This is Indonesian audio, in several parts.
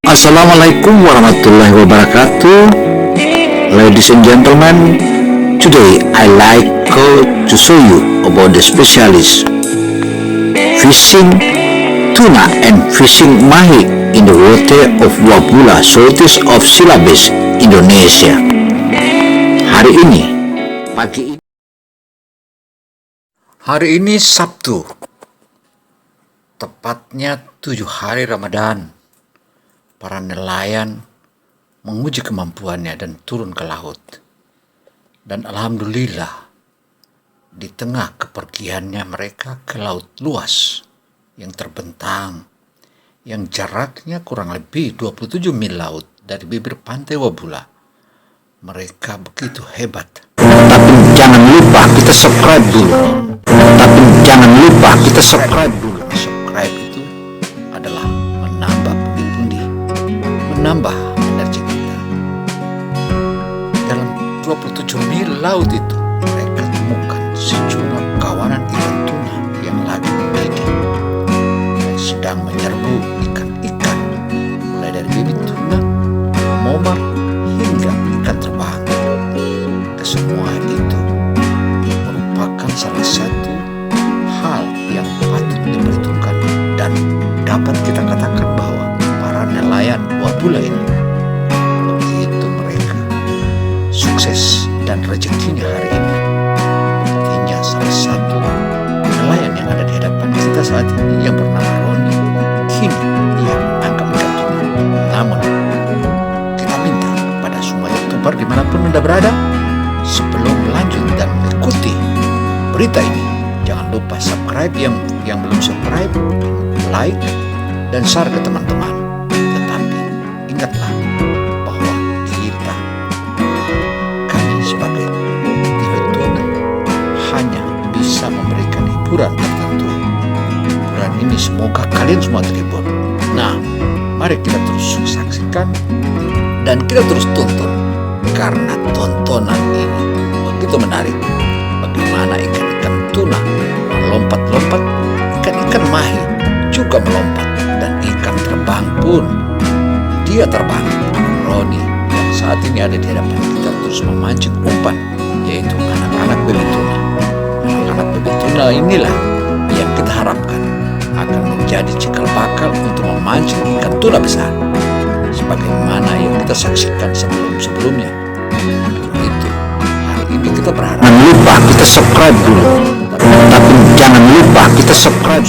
Assalamualaikum warahmatullahi wabarakatuh. Ladies and gentlemen, today I like to show you about the specialist fishing tuna and fishing mahi in the water of Wabula, southeast of Silabes, Indonesia. Hari ini Sabtu, tepatnya 7 hari Ramadan. Para nelayan menguji kemampuannya dan turun ke laut. Dan alhamdulillah, di tengah kepergiannya mereka ke laut luas yang terbentang, yang jaraknya kurang lebih 27 mil laut dari bibir pantai Wabula. Mereka begitu hebat. Tapi jangan lupa kita subscribe dulu. Subscribe itu adalah menambah pundi-pundi, menambah energi kita. Dalam 27 mil laut itu, mereka temukan sejumlah kawanan ikan tuna yang lagi mendidih dan sedang menyerbu ikan-ikan, mulai dari bibit tuna, momar, hingga ikan terbang. Kesemua itu merupakan salah satu hal yang patut diperhitungkan, dan dapat kita katakan bahwa para nelayan Wabula ini begitu mereka sukses dan rezekinya hari ini. Artinya salah satu nelayan yang ada di hadapan kita saat ini yang bernama Roni, kini ia menangkap ikan tuna. Namun kita minta kepada semua YouTuber dimanapun Anda berada, sebelum lanjut dan mengikuti berita ini, jangan lupa subscribe yang belum subscribe, like, dan share ke teman-teman. Tetapi ingatlah bahwa kami sebagai TV Tuna hanya bisa memberikan hiburan tertentu. Hiburan ini semoga kalian semua terhibur. Nah, mari kita terus saksikan dan kita terus tonton, karena tontonan ini begitu menarik. Bagaimana ikan-ikan tuna melompat-lompat, ikan-ikan mahi juga melompat, dan ikan terbang pun dia terbang. Roni yang saat ini ada di hadapan kita terus memancing umpan, yaitu anak-anak bebek tuna. Anak-anak bebek tuna inilah yang kita harapkan akan menjadi cikal bakal untuk memancing ikan tuna besar, sebagaimana yang kita saksikan sebelum-sebelumnya. Itu hari ini kita berharap. Jangan lupa kita subscribe dulu. Tapi jangan lupa kita subscribe,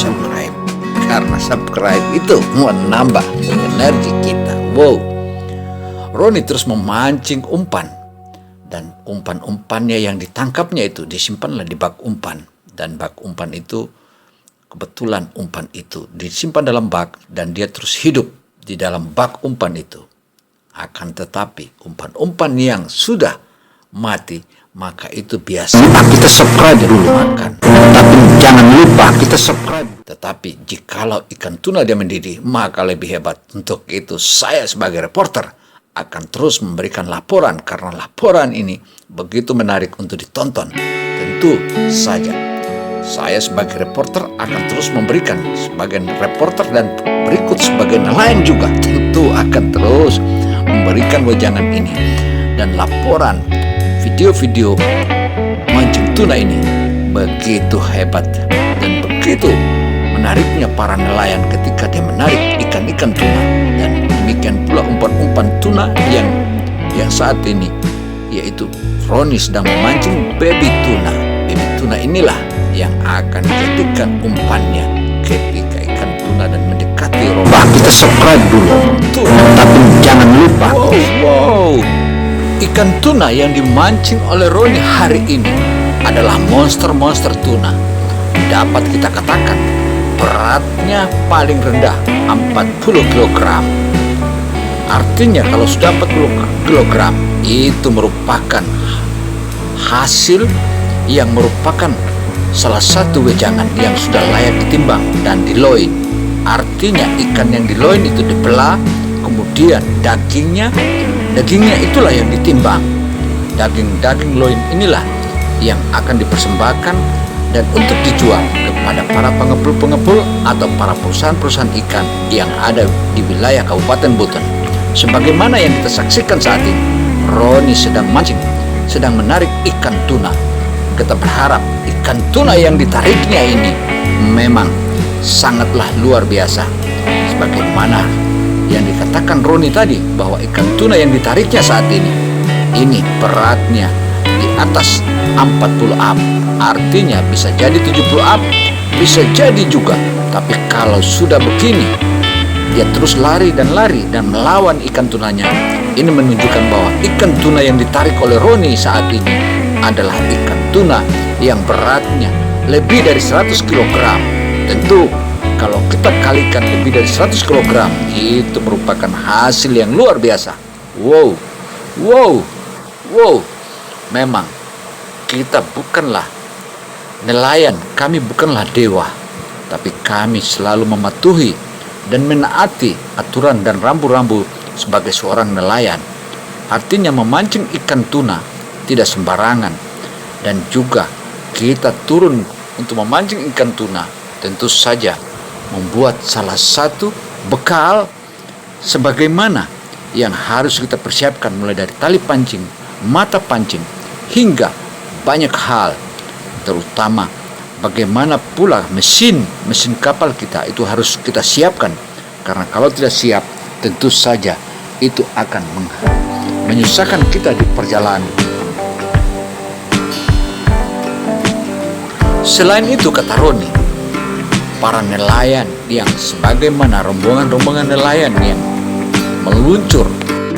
karena subscribe itu menambah energi kita. Wow. Roni terus memancing umpan, dan umpan-umpannya yang ditangkapnya itu disimpanlah di bak umpan, dan bak umpan itu kebetulan umpan itu disimpan dalam bak, dan dia terus hidup di dalam bak umpan itu. Akan tetapi umpan-umpan yang sudah mati, maka itu biasa kita subscribe dulu makan. Tapi jangan lupa kita subscribe. Tetapi jikalau ikan tuna dia mendidih, maka lebih hebat. Untuk itu saya sebagai reporter akan terus memberikan laporan, karena laporan ini begitu menarik untuk ditonton. Tentu saja saya sebagai reporter akan terus memberikan, sebagai reporter dan berikut sebagai nelayan juga tentu akan terus memberikan wejangan ini dan laporan video-video mancing tuna ini begitu hebat dan begitu menariknya para nelayan ketika dia menarik ikan-ikan tuna. Dan demikian pula umpan-umpan tuna yang saat ini, yaitu Roni sedang memancing baby tuna. Baby tuna inilah yang akan dijadikan umpannya ketika ikan tuna dan mendekati Roni. Kita subscribe dulu. Tapi jangan lupa. Wow. Ikan tuna yang dimancing oleh Roni hari ini adalah monster-monster tuna. Dapat kita katakan beratnya paling rendah 40 kg. Artinya kalau sudah 40 kg itu merupakan hasil yang merupakan salah satu wejangan yang sudah layak ditimbang dan diloin. Artinya ikan yang diloin itu dibelah, kemudian dagingnya itulah yang ditimbang. Daging loin inilah yang akan dipersembahkan dan untuk dijual ke pada para pengepul-pengepul atau para perusahaan-perusahaan ikan yang ada di wilayah Kabupaten Buton. Sebagaimana yang kita saksikan saat ini, Roni sedang mancing, sedang menarik ikan tuna. Kita berharap ikan tuna yang ditariknya ini memang sangatlah luar biasa. Sebagaimana yang dikatakan Roni tadi, bahwa ikan tuna yang ditariknya saat ini beratnya di atas 40 up. Artinya bisa jadi 70 up, bisa jadi juga. Tapi kalau sudah begini, dia terus lari dan melawan ikan tunanya. Ini menunjukkan bahwa ikan tuna yang ditarik oleh Roni saat ini adalah ikan tuna yang beratnya lebih dari 100 kg. Tentu kalau kita kalikan lebih dari 100 kg, itu merupakan hasil yang luar biasa. Wow. Memang kita bukanlah nelayan, kami bukanlah dewa, tapi kami selalu mematuhi dan menaati aturan dan rambu-rambu sebagai seorang nelayan. Artinya memancing ikan tuna tidak sembarangan, dan juga kita turun untuk memancing ikan tuna tentu saja membuat salah satu bekal sebagaimana yang harus kita persiapkan, mulai dari tali pancing, mata pancing, hingga banyak hal, terutama bagaimana pula mesin kapal kita itu harus kita siapkan, karena kalau tidak siap tentu saja itu akan menyusahkan kita di perjalanan. Selain itu, kata Roni, para nelayan yang sebagaimana rombongan nelayan yang meluncur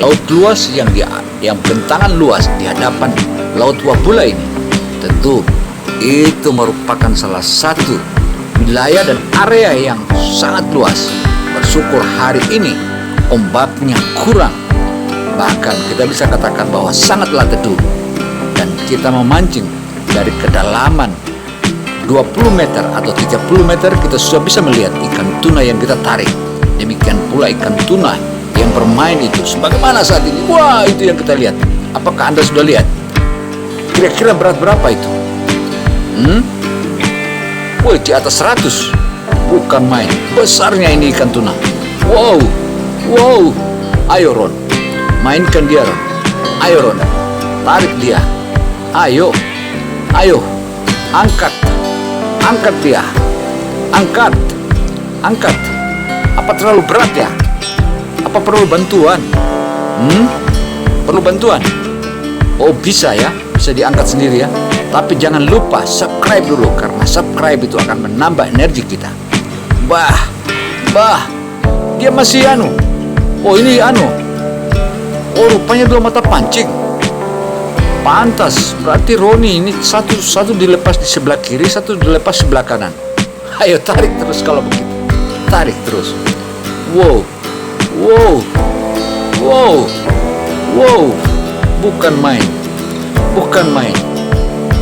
laut luas yang bentangan luas di hadapan Laut Wabula ini, tentu itu merupakan salah satu wilayah dan area yang sangat luas. Bersyukur hari ini ombaknya kurang, bahkan kita bisa katakan bahwa sangatlah teduh, dan kita memancing dari kedalaman 20 meter atau 30 meter kita sudah bisa melihat ikan tuna yang kita tarik. Demikian pula ikan tuna yang bermain itu sebagaimana saat ini. Wah, itu yang kita lihat. Apakah Anda sudah lihat? Kira-kira berat berapa itu? Woi, di atas 100. Bukan main. Besarnya ini ikan tuna. Wow. Ayo Ron, mainkan dia Ron. Ayo Ron, tarik dia. Ayo. Angkat dia. Angkat. Apa terlalu berat ya? Apa perlu bantuan? Perlu bantuan? Oh, bisa ya, bisa diangkat sendiri ya. Tapi jangan lupa subscribe dulu, karena subscribe itu akan menambah energi kita. Bah, dia masih Oh, ini Oh, rupanya 2 mata pancing. Pantas, berarti Roni ini satu dilepas di sebelah kiri, satu dilepas sebelah kanan. Ayo tarik terus kalau begitu. Tarik terus. Wow. Bukan main.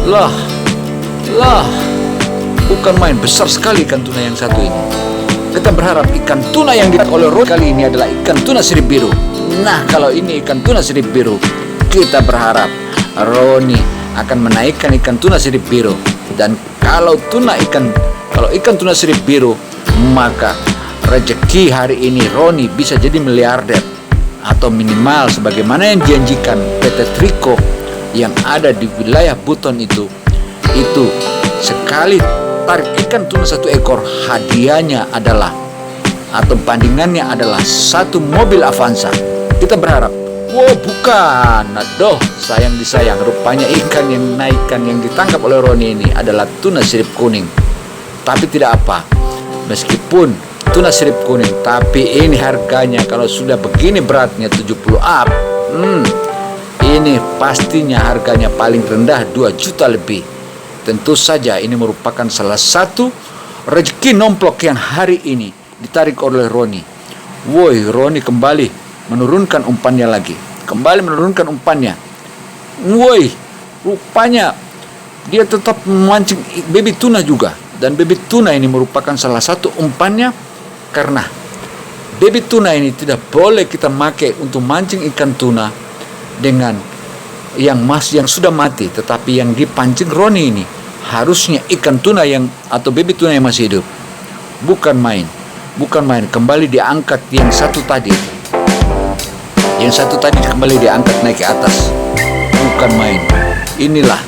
Lah. Bukan main, besar sekali ikan tuna yang satu ini. Kita berharap ikan tuna yang ditarik oleh Roni kali ini adalah ikan tuna sirip biru. Nah, kalau ini ikan tuna sirip biru, kita berharap Roni akan menaikkan ikan tuna sirip biru. Dan kalau ikan tuna sirip biru, maka rezeki hari ini Roni bisa jadi miliarder, atau minimal sebagaimana yang dijanjikan PT Triko yang ada di wilayah Buton itu sekali tarik ikan tuna 1 ekor, hadiahnya adalah atau bandingannya adalah 1 mobil Avanza. Kita berharap, bukan, aduh, sayang disayang, rupanya ikan yang ditangkap oleh Roni ini adalah tuna sirip kuning. Tapi tidak apa, meskipun tuna sirip kuning, tapi ini harganya kalau sudah begini beratnya 70 up, ini pastinya harganya paling rendah 2 juta lebih. Tentu saja ini merupakan salah satu rezeki nomplok yang hari ini ditarik oleh Roni. Woi, Roni kembali menurunkan umpannya lagi. Woi, rupanya dia tetap memancing baby tuna juga. Dan baby tuna ini merupakan salah satu umpannya, karena baby tuna ini tidak boleh kita pakai untuk mancing ikan tuna dengan yang sudah mati, tetapi yang dipancing Roni ini harusnya ikan tuna yang atau baby tuna yang masih hidup. Bukan main. Kembali diangkat yang satu tadi. Yang satu tadi kembali diangkat naik ke atas. Bukan main. Inilah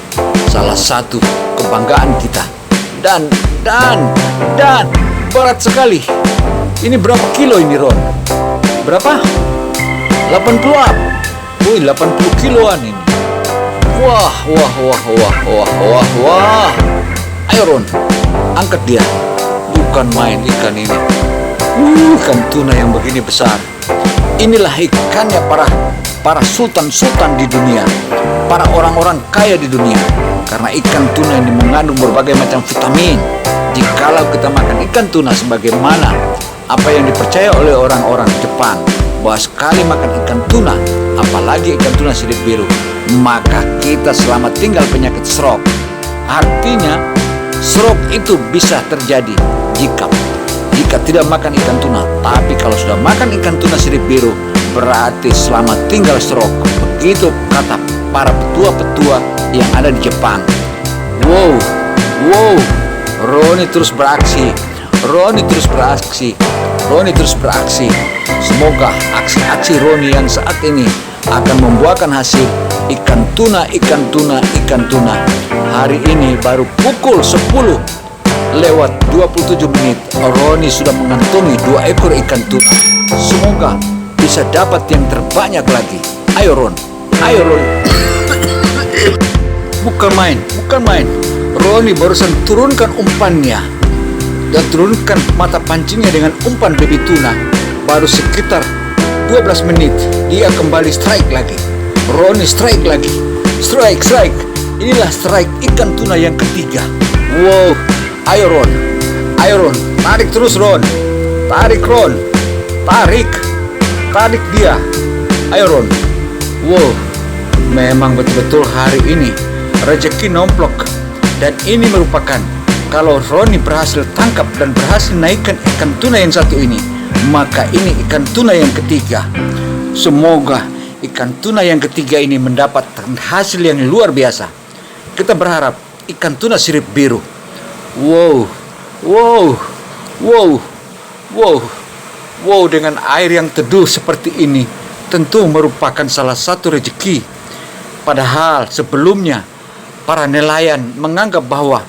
salah satu kebanggaan kita. Dan berat sekali. Ini berapa kilo ini, Ron? Berapa? 80 up. Wih, 80 kiloan ini. Wah. Ayo, Ron, angkat dia. Bukan main ikan ini. Ikan tuna yang begini besar. Inilah ikannya para sultan-sultan di dunia, para orang-orang kaya di dunia. Karena ikan tuna ini mengandung berbagai macam vitamin. Jikalau kita makan ikan tuna sebagaimana apa yang dipercaya oleh orang-orang Jepang, bahwa sekali makan ikan tuna, apalagi ikan tuna sirip biru, maka kita selamat tinggal penyakit stroke. Artinya stroke itu bisa terjadi jika tidak makan ikan tuna. Tapi kalau sudah makan ikan tuna sirip biru, berarti selamat tinggal stroke. Begitu kata para petua-petua yang ada di Jepang. Wow. Roni terus beraksi. Semoga aksi-aksi Roni yang saat ini akan membuahkan hasil. Ikan tuna. Hari ini baru pukul 10 lewat 27 menit, Roni sudah mengantongi 2 ekor ikan tuna. Semoga bisa dapat yang terbanyak lagi. Ayo Ron. Bukan main. Roni barusan turunkan umpannya dan turunkan mata pancingnya dengan umpan baby tuna. Baru sekitar 12 menit dia kembali strike lagi. Roni strike lagi. Strike. Inilah strike ikan tuna yang ketiga. Wow. Ayo Ron. Tarik terus Ron. Tarik dia. Ayo Ron. Wow. Memang betul-betul hari ini rezeki nomplok. Dan ini merupakan, kalau Roni berhasil tangkap dan berhasil naikkan ikan tuna yang satu ini, maka ini ikan tuna yang ketiga. Semoga ikan tuna yang ketiga ini mendapatkan hasil yang luar biasa. Kita berharap ikan tuna sirip biru. Wow, dengan air yang teduh seperti ini tentu merupakan salah satu rezeki. Padahal sebelumnya para nelayan menganggap bahwa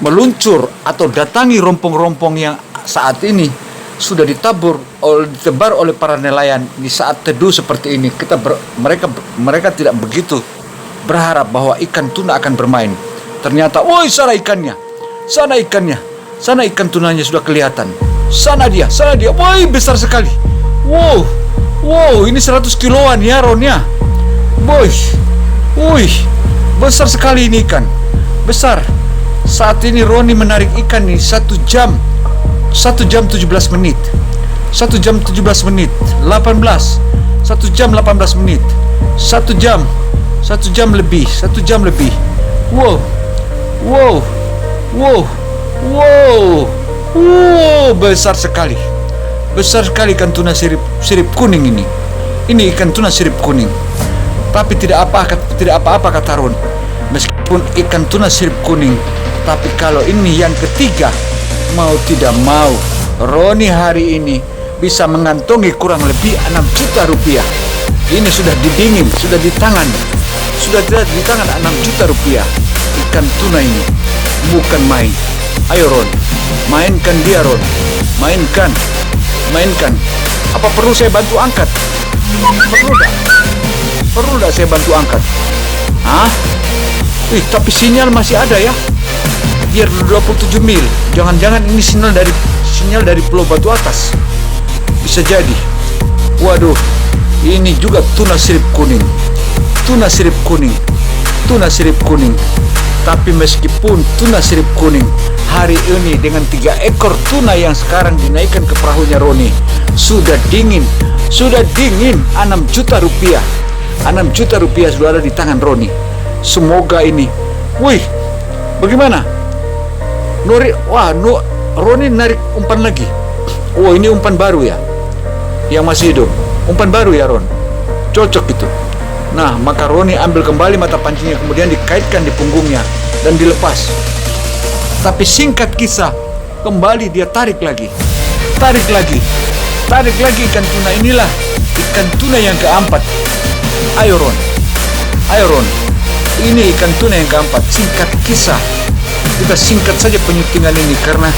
meluncur atau datangi rompong-rompong yang saat ini sudah ditebar oleh para nelayan di saat teduh seperti ini. Mereka tidak begitu berharap bahwa ikan tuna akan bermain. Ternyata, woi, sana ikan tunanya sudah kelihatan. Sana dia, woi, besar sekali. Wow, ini 100 kiloan ya Ron ya. Wih, besar sekali ini ikan. Besar. Saat ini Roni menarik ikan nih 1 jam 17 menit. 1 jam 17 menit 18. 1 jam 18 menit. 1 jam lebih. Wow, besar sekali ikan tuna sirip kuning ini. Ini ikan tuna sirip kuning. Tapi tidak apa-apa kata Ron. Meskipun ikan tuna sirip kuning, tapi kalau ini yang ketiga, mau tidak mau Roni hari ini bisa mengantongi kurang lebih 6 juta rupiah. Ini sudah didingin, sudah di tangan 6 juta rupiah. Ikan tuna ini bukan main. Ayo Ron, mainkan dia Ron. Mainkan. Apa perlu saya bantu angkat? Perlu tidak saya bantu angkat? Tapi sinyal masih ada ya. Biar 27 mil. Jangan-jangan ini sinyal dari Pulau Batu Atas. Bisa jadi. Waduh, ini juga tuna sirip kuning. Tapi meskipun tuna sirip kuning, hari ini dengan 3 ekor tuna yang sekarang dinaikkan ke perahunya Roni, sudah dingin 6 juta rupiah. 6 juta rupiah sudah ada di tangan Roni. Semoga ini. Wih, bagaimana? Roni narik umpan lagi. Ini umpan baru ya, yang masih hidup. Umpan baru ya Ron. Cocok itu. Nah, maka Roni ambil kembali mata pancingnya, kemudian dikaitkan di punggungnya. dan dilepas. Tapi singkat kisah, kembali dia tarik lagi. Tarik lagi ikan tuna. Inilah ikan tuna yang keempat. Ayo Ron, ini ikan tuna yang keempat. Singkat kisah, kita singkat saja penyutingan ini karena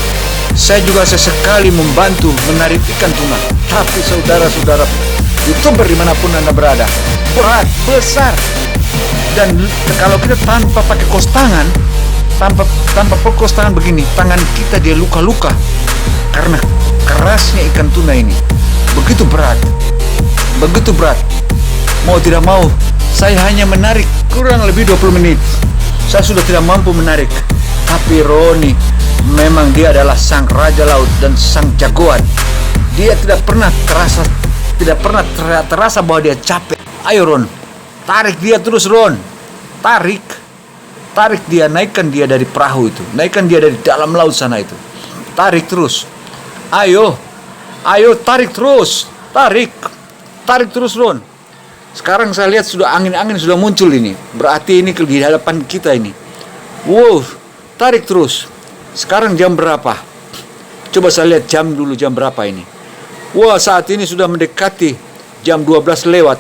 saya juga sesekali membantu menarik ikan tuna. Tapi saudara-saudara YouTuber dimanapun Anda berada, berat, besar. Dan kalau kita tanpa pakai kos tangan, tanpa pakai kos tangan begini, tangan kita dia luka-luka karena kerasnya ikan tuna ini. Begitu berat. Mau tidak mau, saya hanya menarik kurang lebih 20 menit. Saya sudah tidak mampu menarik. Tapi Roni memang dia adalah sang raja laut dan sang jagoan. Dia tidak pernah terasa bahwa dia capek. Ayo Ron, tarik dia terus Ron. Tarik dia, naikkan dia dari perahu itu. Naikkan dia dari dalam laut sana itu. Tarik terus. Ayo tarik terus. Tarik terus Ron. Sekarang saya lihat sudah angin sudah muncul ini. Berarti ini di hadapan kita ini. Wow, tarik terus. Sekarang jam berapa? Coba saya lihat jam berapa ini. Wah, saat ini sudah mendekati jam 12 lewat.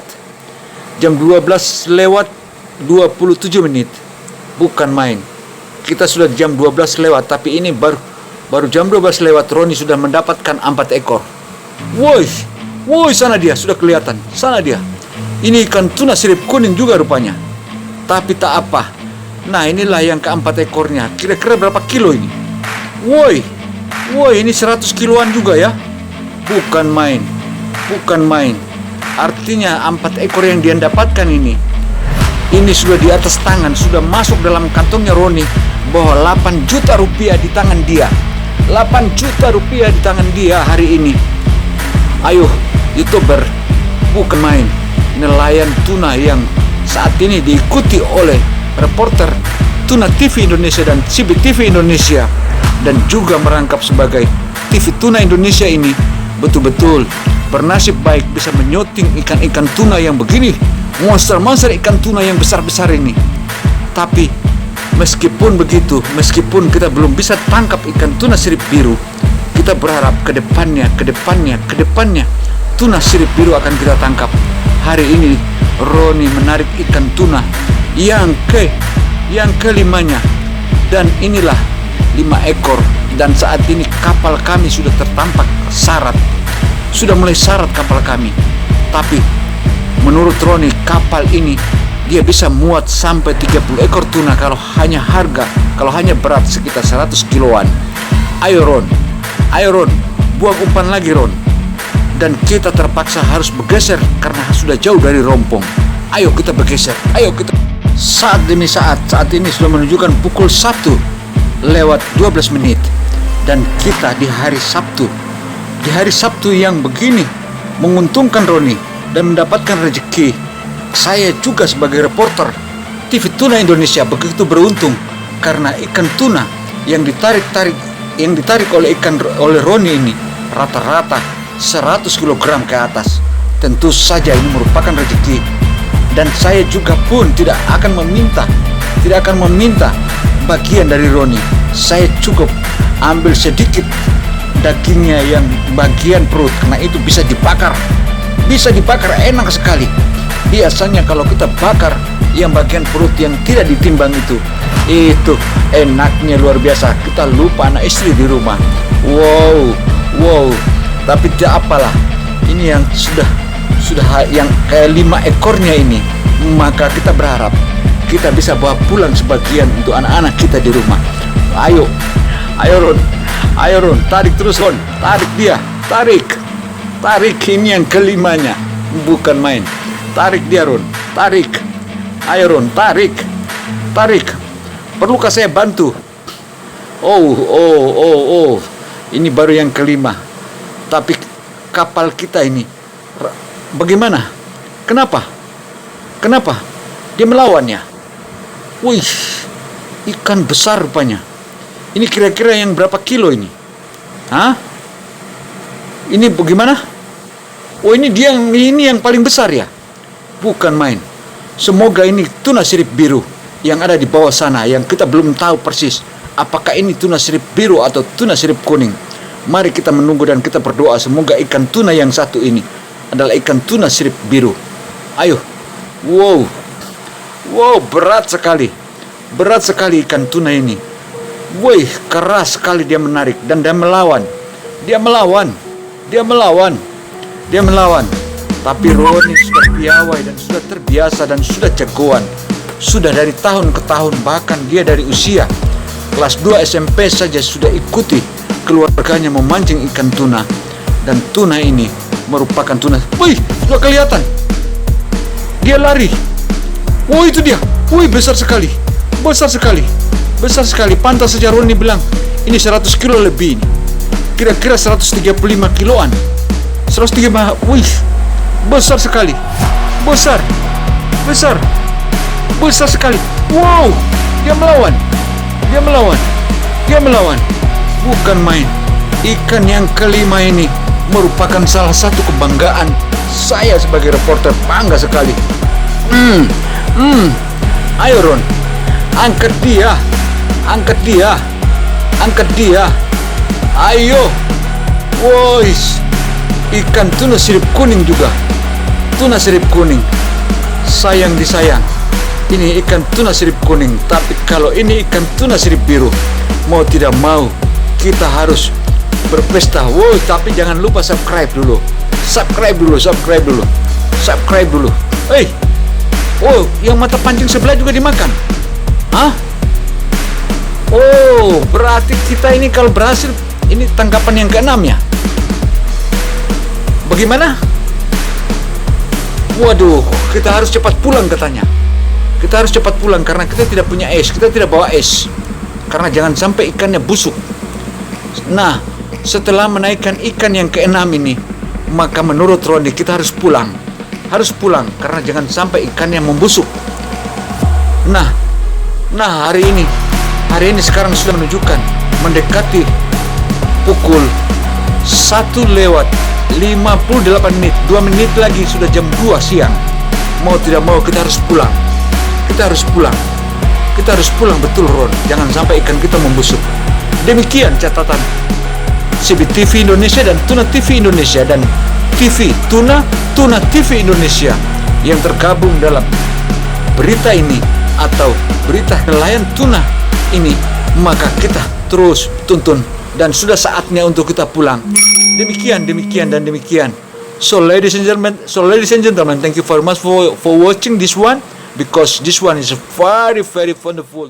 Jam 12 lewat 27 menit. Bukan main. Kita sudah jam 12 lewat, tapi ini baru jam 12 lewat Roni sudah mendapatkan 4 ekor. Woi, sana dia, sudah kelihatan. Sana dia. Ini ikan tuna sirip kuning juga rupanya. Tapi tak apa. Nah, inilah yang keempat ekornya. Kira-kira berapa kilo ini? Woi, ini 100 kiloan juga ya. Bukan main. Artinya 4 ekor yang dia dapatkan ini sudah di atas tangan, sudah masuk dalam kantongnya Roni, bahwa 8 juta rupiah di tangan dia. 8 juta rupiah di tangan dia hari ini. Ayo, YouTuber, bukan main. Nelayan tuna yang saat ini diikuti oleh reporter Tuna TV Indonesia dan CBTV Indonesia, dan juga merangkap sebagai TV Tuna Indonesia ini betul-betul bernasib baik bisa menyuting ikan-ikan tuna yang begini, monster ikan tuna yang besar-besar ini. Tapi meskipun begitu, meskipun kita belum bisa tangkap ikan tuna sirip biru, kita berharap ke depannya tuna sirip biru akan kita tangkap. Hari ini Roni menarik ikan tuna yang kelimanya, dan inilah 5 ekor. Dan saat ini kapal kami sudah tertampak syarat, sudah mulai syarat kapal kami. Tapi menurut Roni, kapal ini dia bisa muat sampai 30 ekor tuna kalau hanya berat sekitar 100 kiloan. Ayo Ron, buang umpan lagi Ron. Dan kita terpaksa harus bergeser karena sudah jauh dari rompong. Ayo kita bergeser, Saat demi saat ini sudah menunjukkan pukul 1 lewat 12 menit. Dan kita di hari Sabtu yang begini menguntungkan Roni dan mendapatkan rezeki. Saya juga sebagai reporter TV Tuna Indonesia begitu beruntung karena ikan tuna yang ditarik oleh Roni ini rata-rata 100 kg ke atas. Tentu saja ini merupakan rezeki, dan saya juga pun tidak akan meminta bagian dari Roni. Saya cukup ambil sedikit dagingnya yang bagian perut, karena itu bisa dibakar enak sekali. Biasanya kalau kita bakar yang bagian perut yang tidak ditimbang itu enaknya luar biasa. Kita lupa anak istri di rumah. Wow, tapi tidak apalah. Ini yang sudah yang kayak 5 ekornya ini, maka kita berharap kita bisa bawa pulang sebagian untuk anak-anak kita di rumah. Ayo Ron, tarik terus Ron, tarik dia, tarik ini yang kelimanya, bukan main. Tarik dia Ron, tarik. Ayo Ron, tarik. Perlukah saya bantu? Oh, ini baru yang kelima. Tapi kapal kita ini bagaimana? Kenapa? Dia melawannya. Wih, ikan besar rupanya. Ini kira-kira yang berapa kilo ini? Ini bagaimana? Oh, ini yang paling besar ya? Bukan main. Semoga ini tuna sirip biru. yang ada di bawah sana yang kita belum tahu persis apakah ini tuna sirip biru atau tuna sirip kuning. Mari kita menunggu dan kita berdoa semoga ikan tuna yang satu ini adalah ikan tuna sirip biru. Ayo. Wow, berat sekali ikan tuna ini. Wih, keras sekali dia menarik dan dia melawan. Tapi Roni sudah piawai dan sudah terbiasa dan sudah jagoan. Sudah dari tahun ke tahun, bahkan dia dari usia kelas 2 SMP saja sudah ikuti keluarganya memancing ikan tuna. Dan tuna ini merupakan tuna. Wih, sudah kelihatan. Dia lari. Oh, itu dia. Wih, besar sekali. Pantas saja Roni bilang, ini 100 kilo lebih ini. Kira-kira 135 kiloan. 135, wih, besar sekali. Besar sekali. Wow, dia melawan. Bukan main. Ikan yang kelima ini merupakan salah satu kebanggaan saya sebagai reporter, bangga sekali. Ayo Ron, angkat dia. Ayo. Wois, ikan tuna sirip kuning juga. Tuna sirip kuning. Sayang disayang. Ini ikan tuna sirip kuning. Tapi kalau ini ikan tuna sirip biru, mau tidak mau kita harus berpesta. Wow, tapi jangan lupa subscribe dulu. Hei. Oh, yang mata pancing sebelah juga dimakan. Hah? Oh, berarti kita ini kalau berhasil, ini tangkapan yang ke-6 ya? Bagaimana? Waduh, kita harus cepat pulang katanya. Kita harus cepat pulang karena kita tidak punya es. Kita tidak bawa es. Karena jangan sampai ikannya busuk. Nah, setelah menaikkan ikan yang ke-6 ini, maka menurut Roni kita harus pulang. Karena jangan sampai ikannya membusuk. Nah, hari ini sekarang sudah menunjukkan mendekati pukul 1:58 menit. 2 menit lagi sudah jam 2 siang. Mau tidak mau kita harus pulang. Kita harus pulang betul Ron. Jangan sampai ikan kita membusuk. Demikian catatan CBTV Indonesia dan Tuna TV Indonesia dan TV Tuna TV Indonesia yang tergabung dalam berita ini atau berita nelayan tuna ini. Maka kita terus tuntun dan sudah saatnya untuk kita pulang. Demikian. So ladies and gentlemen, thank you very much for watching this one, because this one is very, very wonderful.